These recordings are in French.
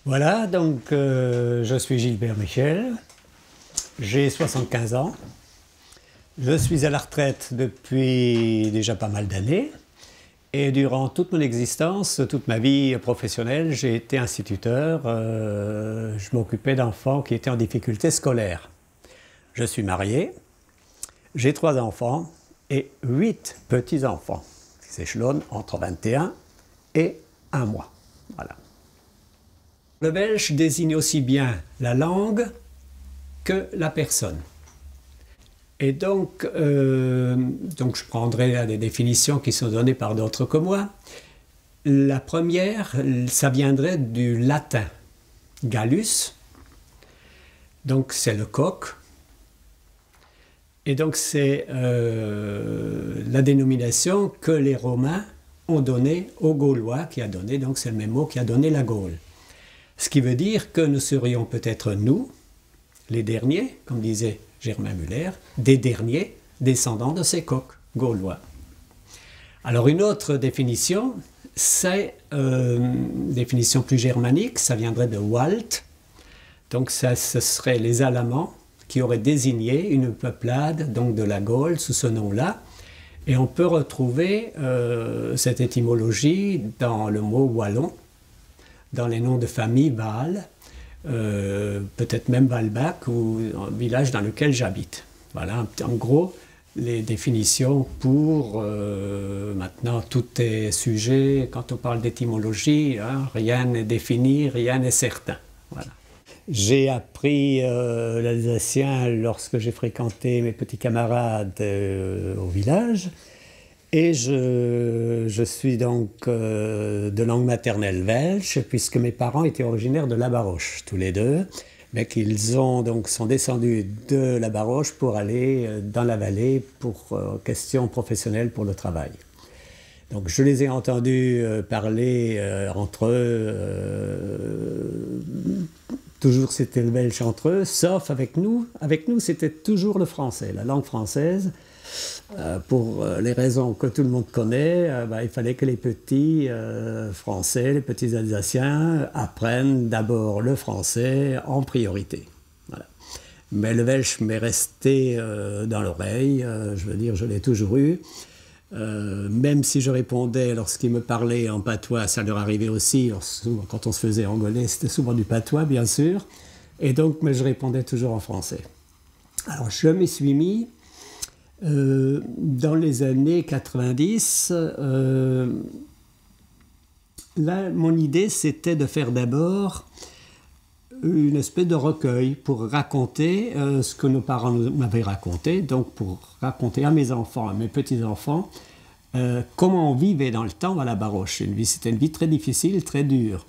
Voilà, donc je suis Gilbert Michel, j'ai 75 ans, je suis à la retraite depuis déjà pas mal d'années et durant toute mon existence, toute ma vie professionnelle, j'ai été instituteur, je m'occupais d'enfants qui étaient en difficulté scolaire. Je suis marié, j'ai 3 enfants et 8 petits-enfants qui s'échelonnent entre 21 et 1 mois. Voilà. Le belge désigne aussi bien la langue que la personne. Et donc je prendrai des définitions qui sont données par d'autres que moi. La première, ça viendrait du latin gallus, donc c'est le coq. Et donc c'est la dénomination que les Romains ont donnée aux Gaulois, qui a donné, donc c'est le même mot qui a donné la Gaule. Ce qui veut dire que nous serions peut-être nous, les derniers, comme disait Germain Muller, des derniers descendants de ces coqs gaulois. Alors une autre définition, c'est une définition plus germanique, ça viendrait de Walt. Donc ce serait les Alamans qui auraient désigné une peuplade donc de la Gaule sous ce nom-là. Et on peut retrouver cette étymologie dans le mot wallon, dans les noms de famille Val, peut-être même Valbach ou un village dans lequel j'habite. Voilà, en gros, les définitions pour maintenant tout est sujet. Quand on parle d'étymologie, hein, rien n'est défini, rien n'est certain. Voilà. J'ai appris l'alsacien lorsque j'ai fréquenté mes petits camarades au village. Et je suis donc de langue maternelle belge, puisque mes parents étaient originaires de La Baroche, tous les deux, mais qu'ils sont descendus de La Baroche pour aller dans la vallée pour questions professionnelles pour le travail. Donc je les ai entendus parler entre eux, toujours c'était le belge entre eux, sauf avec nous. Avec nous, c'était toujours le français, la langue française. Pour les raisons que tout le monde connaît, il fallait que les petits français, les petits alsaciens apprennent d'abord le français en priorité. Voilà. Mais le belge m'est resté dans l'oreille, je veux dire, je l'ai toujours eu. Même si je répondais lorsqu'ils me parlaient en patois, ça leur arrivait aussi, quand on se faisait engueuler, c'était souvent du patois, bien sûr. Et donc, mais je répondais toujours en français. Alors, je m'y suis mis. Dans les années 90, là, mon idée, c'était de faire d'abord une espèce de recueil pour raconter ce que nos parents m'avaient raconté, donc pour raconter à mes enfants, à mes petits-enfants, comment on vivait dans le temps à la Baroche. C'était une vie très difficile, très dure.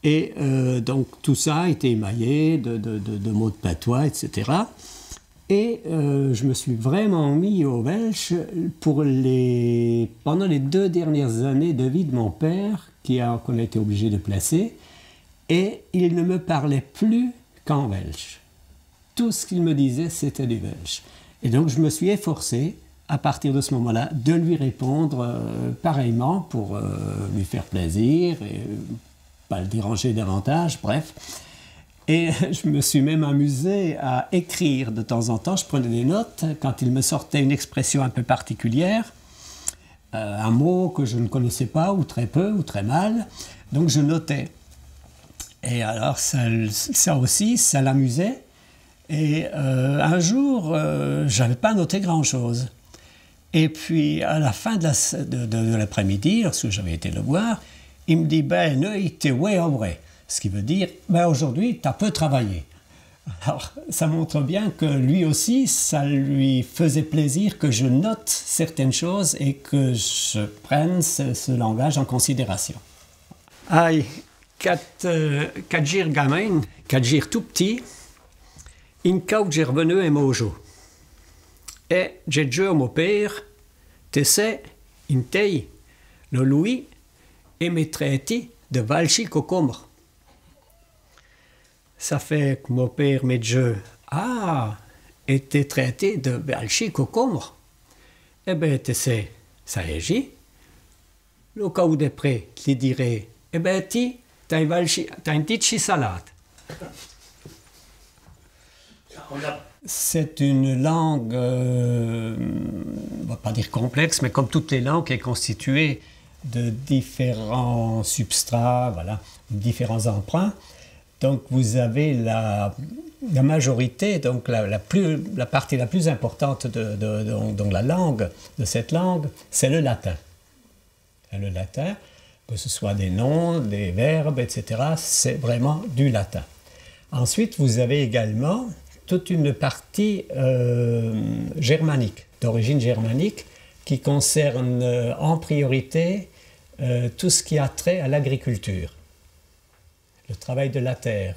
Et donc tout ça a été émaillé de mots de patois, etc. Et je me suis vraiment mis au belge pendant les 2 dernières années de vie de mon père, qu'on a été obligé de placer, et il ne me parlait plus qu'en belge. Tout ce qu'il me disait, c'était du belge. Et donc je me suis efforcé, à partir de ce moment-là, de lui répondre pareillement pour lui faire plaisir et pas le déranger davantage, bref. Et je me suis même amusé à écrire de temps en temps. Je prenais des notes quand il me sortait une expression un peu particulière, un mot que je ne connaissais pas, ou très peu, ou très mal. Donc je notais. Et alors ça aussi, ça l'amusait. Et un jour, je n'avais pas noté grand-chose. Et puis à la fin de l'après-midi, lorsque j'avais été le voir, il me dit « Ben, il était ouais, vrai ». Ce qui veut dire, aujourd'hui, tu as peu travaillé. Alors, ça montre bien que lui aussi, ça lui faisait plaisir que je note certaines choses et que je prenne ce langage en considération. Aïe, quand j'étais gamin, quand j'étais tout petit, une fois j'ai revenu à Mojo. Et j'ai dit à mon père, tu sais, une taille, le Louis, et me traité de valchi cocombre. Ça fait que mon père m'a dit « était traité de valchi cocombre ». Eh bien, tu sais, ça agit. Le cas où d'après, qui dirait « Eh bien, Dein Ditchi Salat. C'est une langue, on ne va pas dire complexe, mais comme toutes les langues, est constituée de différents substrats, voilà, différents emprunts. Donc vous avez la majorité, donc la partie la plus importante de la langue, de cette langue, c'est le latin. Le latin, que ce soit des noms, des verbes, etc., c'est vraiment du latin. Ensuite, vous avez également toute une partie germanique, d'origine germanique, qui concerne en priorité tout ce qui a trait à l'agriculture, le travail de la terre,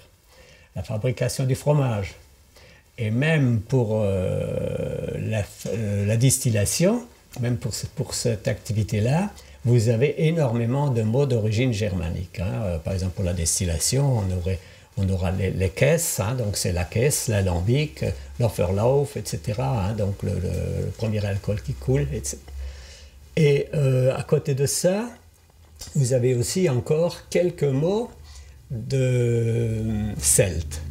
la fabrication du fromage, et même pour la distillation, même pour cette activité-là, vous avez énormément de mots d'origine germanique. Hein. Par exemple, pour la distillation, on aura les caisses, hein, donc c'est la caisse, l'alambic, l'Offerlauf, etc. Hein, donc le premier alcool qui coule, etc. Et à côté de ça, vous avez aussi encore quelques mots de celtes.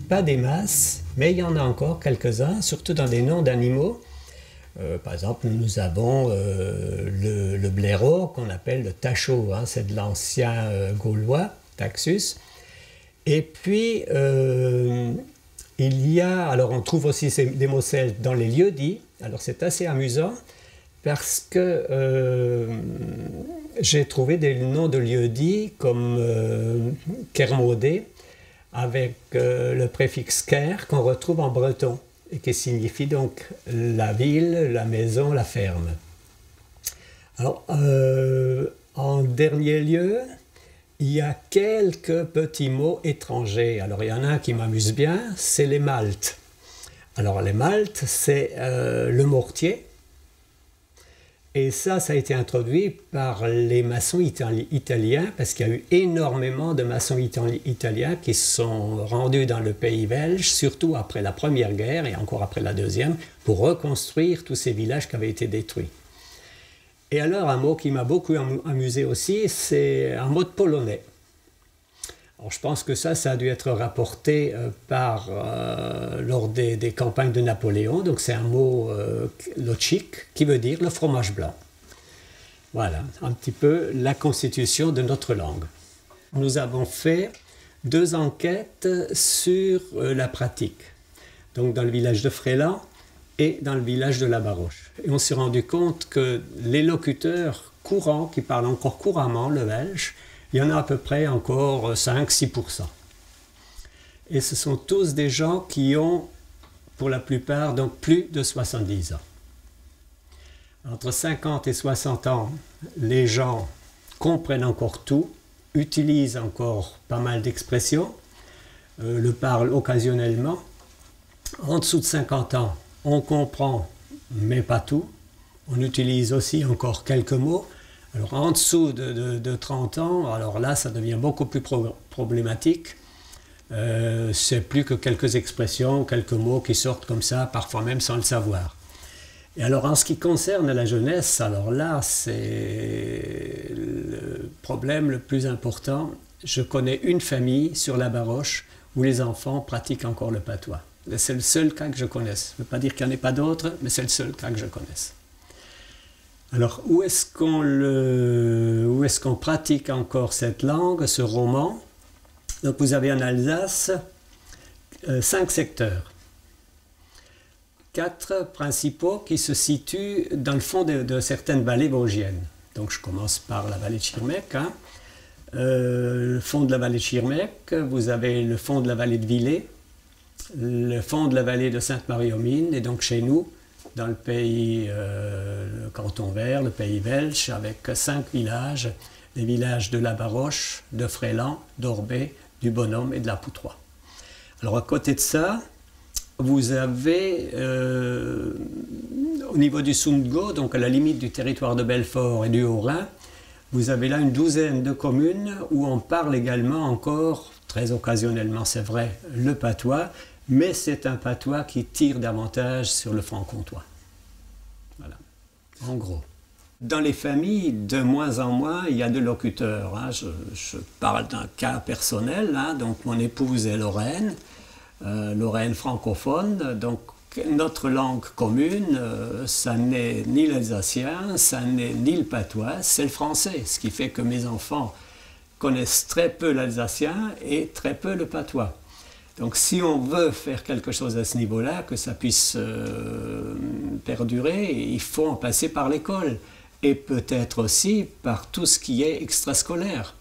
Pas des masses, mais il y en a encore quelques-uns, surtout dans des noms d'animaux. Par exemple, nous avons le blaireau qu'on appelle le tachot, hein, c'est de l'ancien gaulois, taxus. Et puis, il y a, alors on trouve aussi des mots celtes dans les lieux-dits. Alors c'est assez amusant parce que j'ai trouvé des noms de lieux-dits comme Kermaudé avec le préfixe ker qu'on retrouve en breton et qui signifie donc la ville, la maison, la ferme. Alors, en dernier lieu, il y a quelques petits mots étrangers. Alors, il y en a un qui m'amuse bien, c'est les maltes. Alors, les maltes, c'est le mortier. Et ça a été introduit par les maçons italiens, parce qu'il y a eu énormément de maçons italiens qui se sont rendus dans le pays belge, surtout après la Première Guerre et encore après la Deuxième, pour reconstruire tous ces villages qui avaient été détruits. Et alors, un mot qui m'a beaucoup amusé aussi, c'est un mot de polonais. Alors, je pense que ça a dû être rapporté lors des campagnes de Napoléon. Donc, c'est un mot lochik qui veut dire le fromage blanc. Voilà, un petit peu la constitution de notre langue. Nous avons fait 2 enquêtes sur la pratique. Donc, dans le village de Fréland et dans le village de La Baroche. Et on s'est rendu compte que les locuteurs courants, qui parlent encore couramment le belge, il y en a à peu près encore 5-6%. Et ce sont tous des gens qui ont, pour la plupart, donc plus de 70 ans. Entre 50 et 60 ans, les gens comprennent encore tout, utilisent encore pas mal d'expressions, le parlent occasionnellement. En dessous de 50 ans, on comprend, mais pas tout. On utilise aussi encore quelques mots. Alors en dessous de 30 ans, alors là ça devient beaucoup plus problématique. C'est plus que quelques expressions, quelques mots qui sortent comme ça, parfois même sans le savoir. Et alors en ce qui concerne la jeunesse, alors là c'est le problème le plus important. Je connais une famille sur la Baroche où les enfants pratiquent encore le patois. C'est le seul cas que je connaisse. Ça ne veut pas dire qu'il n'y en ait pas d'autres, mais c'est le seul cas que je connaisse. Alors, où est-ce qu'on pratique encore cette langue, ce roman? Donc, vous avez en Alsace 5 secteurs. 4 principaux qui se situent dans le fond de certaines vallées vosgiennes. Donc, je commence par la vallée de Schirmeck. Hein. Le fond de la vallée de Schirmeck, vous avez le fond de la vallée de Villers, le fond de la vallée de Sainte-Marie-aux-Mines, et donc chez nous, dans le pays, le canton vert, le pays belge, avec 5 villages, les villages de La Baroche, de Fréland, d'Orbay, du Bonhomme et de la Poutroie. Alors à côté de ça, vous avez au niveau du Sundgau, donc à la limite du territoire de Belfort et du Haut-Rhin, vous avez là une douzaine de communes où on parle également encore, très occasionnellement c'est vrai, le patois, mais c'est un patois qui tire davantage sur le franc-comtois. Voilà, en gros. Dans les familles, de moins en moins, il y a de locuteurs. Hein. Je parle d'un cas personnel. Hein. Donc, mon épouse est lorraine, lorraine francophone. Donc, notre langue commune, ça n'est ni l'alsacien, ça n'est ni le patois, c'est le français. Ce qui fait que mes enfants connaissent très peu l'alsacien et très peu le patois. Donc si on veut faire quelque chose à ce niveau-là, que ça puisse perdurer, il faut en passer par l'école. Et peut-être aussi par tout ce qui est extrascolaire.